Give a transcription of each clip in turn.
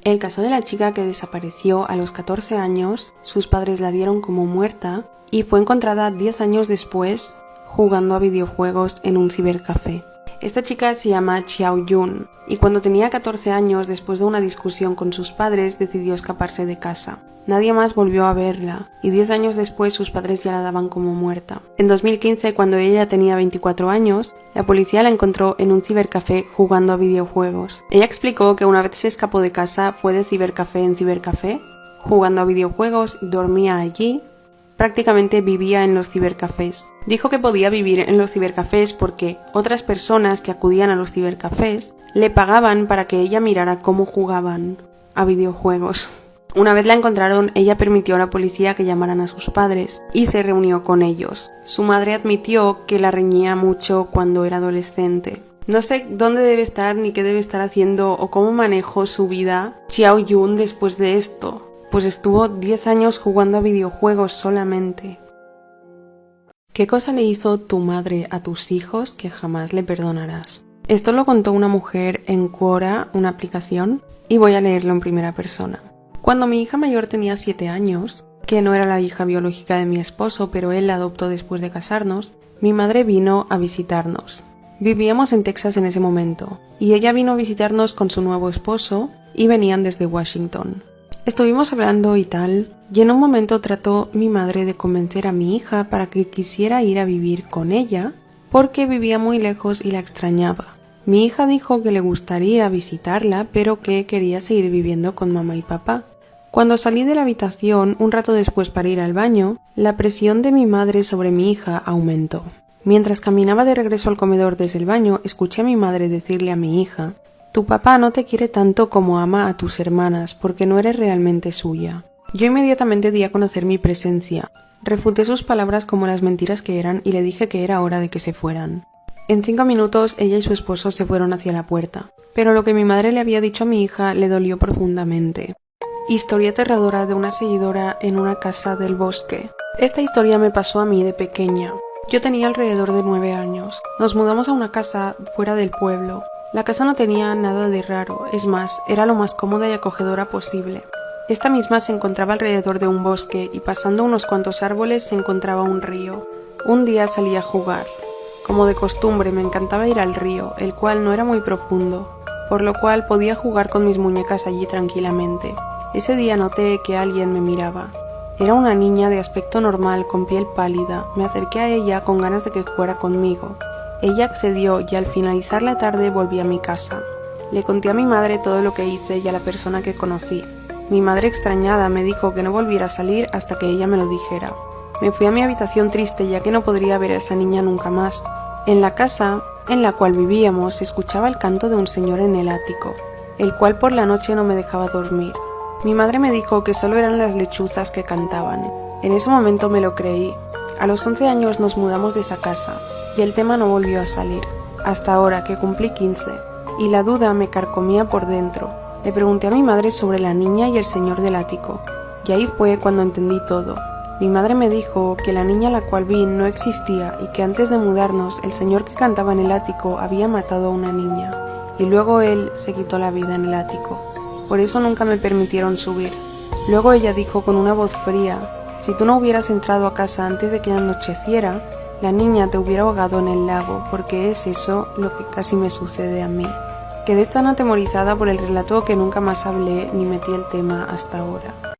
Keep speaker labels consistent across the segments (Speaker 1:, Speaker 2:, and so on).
Speaker 1: El caso de la chica que desapareció a los 14 años, sus padres la dieron como muerta y fue encontrada 10 años después jugando a videojuegos en un cibercafé. Esta chica se llama Xiao Yun y cuando tenía 14 años, después de una discusión con sus padres, decidió escaparse de casa. Nadie más volvió a verla y 10 años después sus padres ya la daban como muerta. En 2015, cuando ella tenía 24 años, la policía la encontró en un cibercafé jugando a videojuegos. Ella explicó que una vez se escapó de casa, fue de cibercafé en cibercafé, jugando a videojuegos, dormía allí. Prácticamente vivía en los cibercafés. Dijo que podía vivir en los cibercafés porque otras personas que acudían a los cibercafés le pagaban para que ella mirara cómo jugaban a videojuegos. Una vez la encontraron, ella permitió a la policía que llamaran a sus padres y se reunió con ellos. Su madre admitió que la reñía mucho cuando era adolescente. No sé dónde debe estar ni qué debe estar haciendo o cómo manejó su vida Xiao Yun después de esto. Pues estuvo 10 años jugando a videojuegos solamente. ¿Qué cosa le hizo tu madre a tus hijos que jamás le perdonarás? Esto lo contó una mujer en Quora, una aplicación, y voy a leerlo en primera persona. Cuando mi hija mayor tenía 7 años, que no era la hija biológica de mi esposo, pero él la adoptó después de casarnos, mi madre vino a visitarnos. Vivíamos en Texas en ese momento, y ella vino a visitarnos con su nuevo esposo y venían desde Washington. Estuvimos hablando y tal, y en un momento trató mi madre de convencer a mi hija para que quisiera ir a vivir con ella, porque vivía muy lejos y la extrañaba. Mi hija dijo que le gustaría visitarla, pero que quería seguir viviendo con mamá y papá. Cuando salí de la habitación, un rato después para ir al baño, la presión de mi madre sobre mi hija aumentó. Mientras caminaba de regreso al comedor desde el baño, escuché a mi madre decirle a mi hija: «Tu papá no te quiere tanto como ama a tus hermanas porque no eres realmente suya». Yo inmediatamente di a conocer mi presencia. Refuté sus palabras como las mentiras que eran y le dije que era hora de que se fueran. En 5 minutos ella y su esposo se fueron hacia la puerta, pero lo que mi madre le había dicho a mi hija le dolió profundamente. Historia aterradora de una seguidora en una casa del bosque. Esta historia me pasó a mí de pequeña. Yo tenía alrededor de 9 años. Nos mudamos a una casa fuera del pueblo. La casa no tenía nada de raro, es más, era lo más cómoda y acogedora posible. Esta misma se encontraba alrededor de un bosque y pasando unos cuantos árboles se encontraba un río. Un día salí a jugar. Como de costumbre me encantaba ir al río, el cual no era muy profundo, por lo cual podía jugar con mis muñecas allí tranquilamente. Ese día noté que alguien me miraba. Era una niña de aspecto normal con piel pálida. Me acerqué a ella con ganas de que jugara conmigo. Ella accedió y al finalizar la tarde volví a mi casa. Le conté a mi madre todo lo que hice y a la persona que conocí. Mi madre extrañada me dijo que no volviera a salir hasta que ella me lo dijera. Me fui a mi habitación triste ya que no podría ver a esa niña nunca más. En la casa en la cual vivíamos se escuchaba el canto de un señor en el ático, el cual por la noche no me dejaba dormir. Mi madre me dijo que solo eran las lechuzas que cantaban. En ese momento me lo creí. A los 11 años nos mudamos de esa casa. Y el tema no volvió a salir, hasta ahora que cumplí 15, y la duda me carcomía por dentro. Le pregunté a mi madre sobre la niña y el señor del ático, y ahí fue cuando entendí todo. Mi madre me dijo que la niña a la cual vi no existía y que antes de mudarnos el señor que cantaba en el ático había matado a una niña, y luego él se quitó la vida en el ático. Por eso nunca me permitieron subir. Luego ella dijo con una voz fría: «Si tú no hubieras entrado a casa antes de que anocheciera, la niña te hubiera ahogado en el lago, porque es eso lo que casi me sucede a mí». Quedé tan atemorizada por el relato que nunca más hablé ni metí el tema hasta ahora.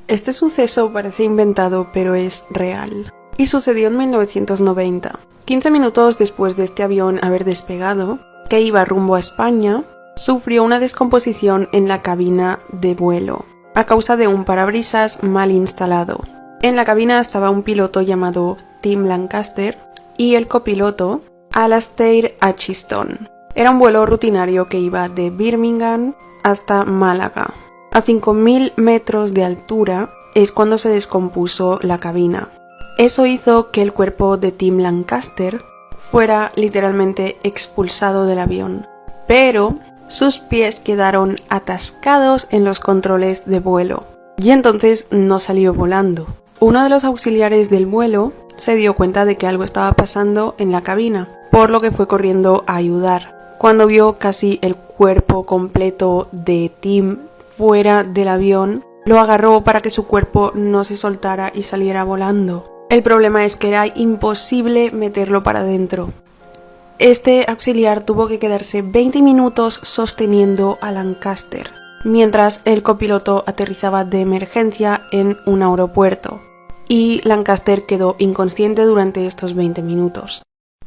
Speaker 1: Este suceso parece inventado, pero es real. Y sucedió en 1990. 15 minutos después de este avión haber despegado, que iba rumbo a España, sufrió una descomposición en la cabina de vuelo, a causa de un parabrisas mal instalado. En la cabina estaba un piloto llamado Tim Lancaster y el copiloto Alastair Atchison. Era un vuelo rutinario que iba de Birmingham hasta Málaga. A 5.000 metros de altura es cuando se descompuso la cabina. Eso hizo que el cuerpo de Tim Lancaster fuera literalmente expulsado del avión, pero sus pies quedaron atascados en los controles de vuelo y entonces no salió volando. Uno de los auxiliares del vuelo se dio cuenta de que algo estaba pasando en la cabina, por lo que fue corriendo a ayudar. Cuando vio casi el cuerpo completo de Tim fuera del avión, lo agarró para que su cuerpo no se soltara y saliera volando. El problema es que era imposible meterlo para adentro. Este auxiliar tuvo que quedarse 20 minutos sosteniendo a Lancaster, mientras el copiloto aterrizaba de emergencia en un aeropuerto, y Lancaster quedó inconsciente durante estos 20 minutos.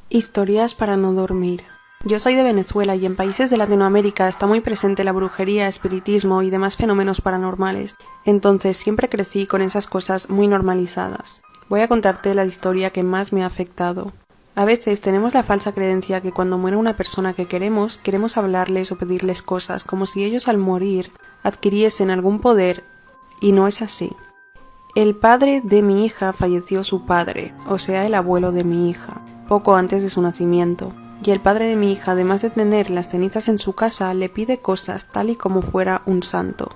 Speaker 1: Historias para no dormir. Yo soy de Venezuela y en países de Latinoamérica está muy presente la brujería, espiritismo y demás fenómenos paranormales, entonces siempre crecí con esas cosas muy normalizadas. Voy a contarte la historia que más me ha afectado. A veces tenemos la falsa creencia que cuando muere una persona que queremos hablarles o pedirles cosas, como si ellos al morir adquiriesen algún poder, y no es así. El padre de mi hija falleció su padre, o sea el abuelo de mi hija, poco antes de su nacimiento. Y el padre de mi hija, además de tener las cenizas en su casa, le pide cosas tal y como fuera un santo.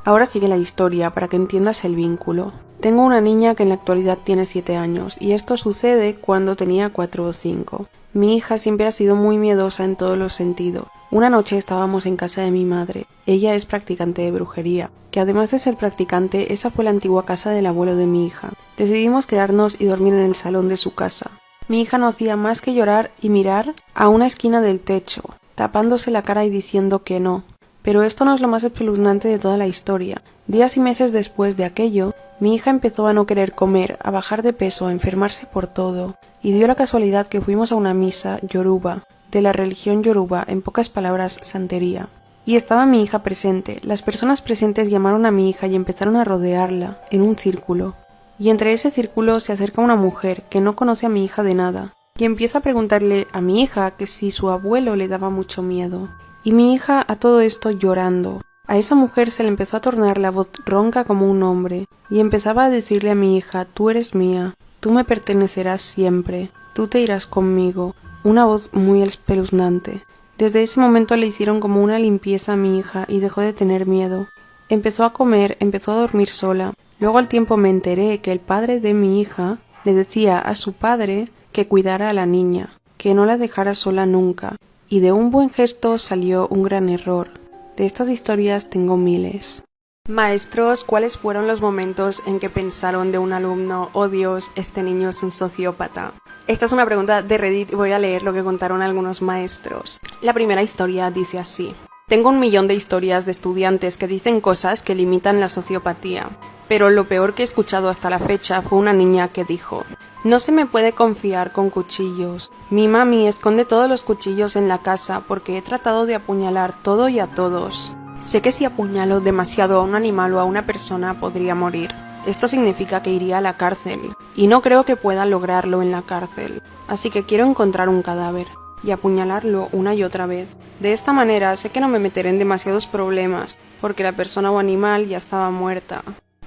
Speaker 1: Ahora sigue la historia para que entiendas el vínculo. Tengo una niña que en la actualidad tiene 7 años, y esto sucede cuando tenía 4 o 5. Mi hija siempre ha sido muy miedosa en todos los sentidos. Una noche estábamos en casa de mi madre. Ella es practicante de brujería, que además de ser practicante, esa fue la antigua casa del abuelo de mi hija. Decidimos quedarnos y dormir en el salón de su casa. Mi hija no hacía más que llorar y mirar a una esquina del techo, tapándose la cara y diciendo que no. Pero esto no es lo más espeluznante de toda la historia. Días y meses después de aquello, mi hija empezó a no querer comer, a bajar de peso, a enfermarse por todo, y dio la casualidad que fuimos a una misa yoruba, de la religión yoruba, en pocas palabras, santería. Y estaba mi hija presente. Las personas presentes llamaron a mi hija y empezaron a rodearla, en un círculo. Y entre ese círculo se acerca una mujer que no conoce a mi hija de nada, y empieza a preguntarle a mi hija que si su abuelo le daba mucho miedo. Y mi hija a todo esto llorando. A esa mujer se le empezó a tornar la voz ronca como un hombre, y empezaba a decirle a mi hija: tú eres mía, tú me pertenecerás siempre, tú te irás conmigo. Una voz muy espeluznante. Desde ese momento le hicieron como una limpieza a mi hija y dejó de tener miedo. Empezó a comer, empezó a dormir sola. Luego al tiempo me enteré que el padre de mi hija le decía a su padre que cuidara a la niña, que no la dejara sola nunca, y de un buen gesto salió un gran error. De estas historias tengo miles. Maestros, ¿cuáles fueron los momentos en que pensaron de un alumno: oh Dios, este niño es un sociópata? Esta es una pregunta de Reddit y voy a leer lo que contaron algunos maestros. La primera historia dice así: tengo 1.000.000 de historias de estudiantes que dicen cosas que limitan la sociopatía, pero lo peor que he escuchado hasta la fecha fue una niña que dijo: no se me puede confiar con cuchillos. Mi mami esconde todos los cuchillos en la casa porque he tratado de apuñalar todo y a todos. Sé que si apuñalo demasiado a un animal o a una persona podría morir. Esto significa que iría a la cárcel, y no creo que pueda lograrlo en la cárcel. Así que quiero encontrar un cadáver y apuñalarlo una y otra vez. De esta manera sé que no me meteré en demasiados problemas, porque la persona o animal ya estaba muerta.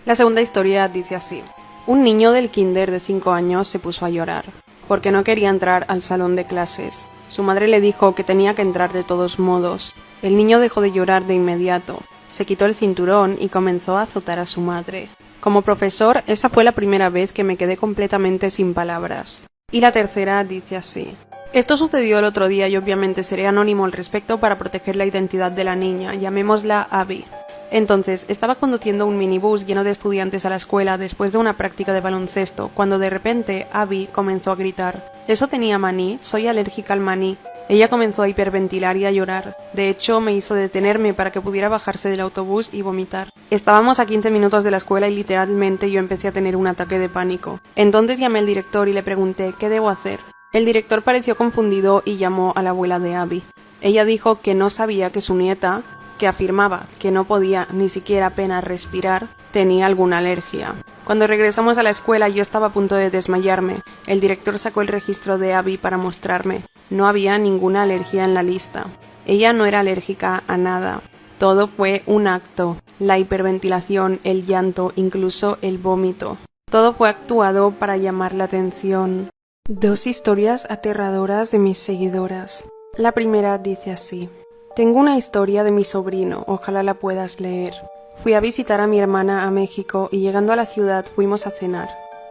Speaker 1: La segunda historia dice así: un niño del kinder de 5 años se puso a llorar, porque no quería entrar al salón de clases. Su madre le dijo que tenía que entrar de todos modos. El niño dejó de llorar de inmediato, se quitó el cinturón y comenzó a azotar a su madre. Como profesor, esa fue la primera vez que me quedé completamente sin palabras. Y la tercera dice así: esto sucedió el otro día y obviamente seré anónimo al respecto para proteger la identidad de la niña, llamémosla Abby. Entonces, estaba conduciendo un minibús lleno de estudiantes a la escuela después de una práctica de baloncesto, cuando de repente Abby comenzó a gritar: ¿eso tenía maní? Soy alérgica al maní. Ella comenzó a hiperventilar y a llorar. De hecho, me hizo detenerme para que pudiera bajarse del autobús y vomitar. Estábamos a 15 minutos de la escuela y literalmente yo empecé a tener un ataque de pánico. Entonces llamé al director y le pregunté qué debo hacer. El director pareció confundido y llamó a la abuela de Abby. Ella dijo que no sabía que su nieta, que afirmaba que no podía ni siquiera apenas respirar, tenía alguna alergia. Cuando regresamos a la escuela yo estaba a punto de desmayarme. El director sacó el registro de Abby para mostrarme. No había ninguna alergia en la lista. Ella no era alérgica a nada. Todo fue un acto. La hiperventilación, el llanto, incluso el vómito. Todo fue actuado para llamar la atención. 2 historias aterradoras de mis seguidoras. La primera dice así: tengo una historia de mi sobrino, ojalá la puedas leer. Fui a visitar a mi hermana a México y llegando a la ciudad fuimos a cenar.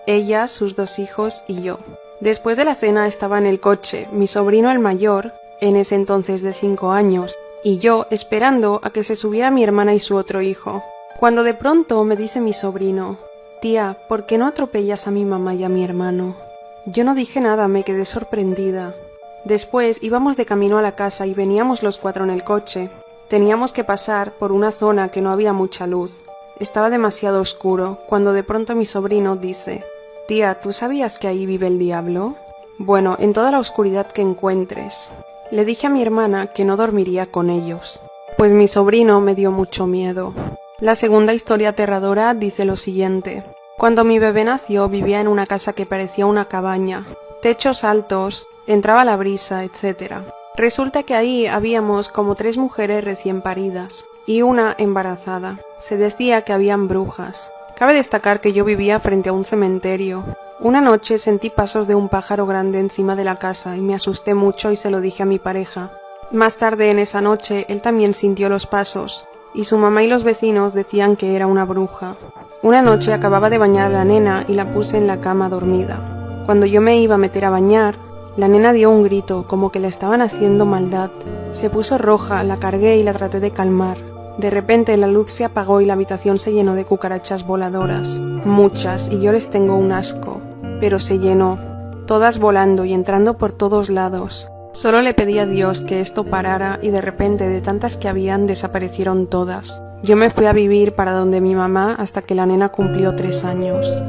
Speaker 1: Ella, sus 2 hijos y yo. Después de la cena estaba en el coche. Mi sobrino el mayor, en ese entonces de 5 años, y yo esperando a que se subiera mi hermana y su otro hijo. Cuando de pronto me dice mi sobrino: «Tía, ¿por qué no atropellas a mi mamá y a mi hermano?». Yo no dije nada, me quedé sorprendida. Después íbamos de camino a la casa y veníamos los 4 en el coche. Teníamos que pasar por una zona que no había mucha luz. Estaba demasiado oscuro, cuando de pronto mi sobrino dice: «Tía, ¿tú sabías que ahí vive el diablo?». «Bueno, en toda la oscuridad que encuentres». Le dije a mi hermana que no dormiría con ellos, pues mi sobrino me dio mucho miedo. La segunda historia aterradora dice lo siguiente. Cuando mi bebé nació vivía en una casa que parecía una cabaña, techos altos, entraba la brisa, etc. Resulta que ahí habíamos como 3 mujeres recién paridas y una embarazada. Se decía que habían brujas. Cabe destacar que yo vivía frente a un cementerio. Una noche sentí pasos de un pájaro grande encima de la casa y me asusté mucho y se lo dije a mi pareja. Más tarde en esa noche él también sintió los pasos y su mamá y los vecinos decían que era una bruja. Una noche acababa de bañar a la nena y la puse en la cama dormida. Cuando yo me iba a meter a bañar, la nena dio un grito como que le estaban haciendo maldad. Se puso roja, la cargué y la traté de calmar. De repente la luz se apagó y la habitación se llenó de cucarachas voladoras. Muchas, y yo les tengo un asco. Pero se llenó, todas volando y entrando por todos lados. Solo le pedí a Dios que esto parara y de repente de tantas que habían desaparecieron todas. Yo me fui a vivir para donde mi mamá hasta que la nena cumplió 3 años.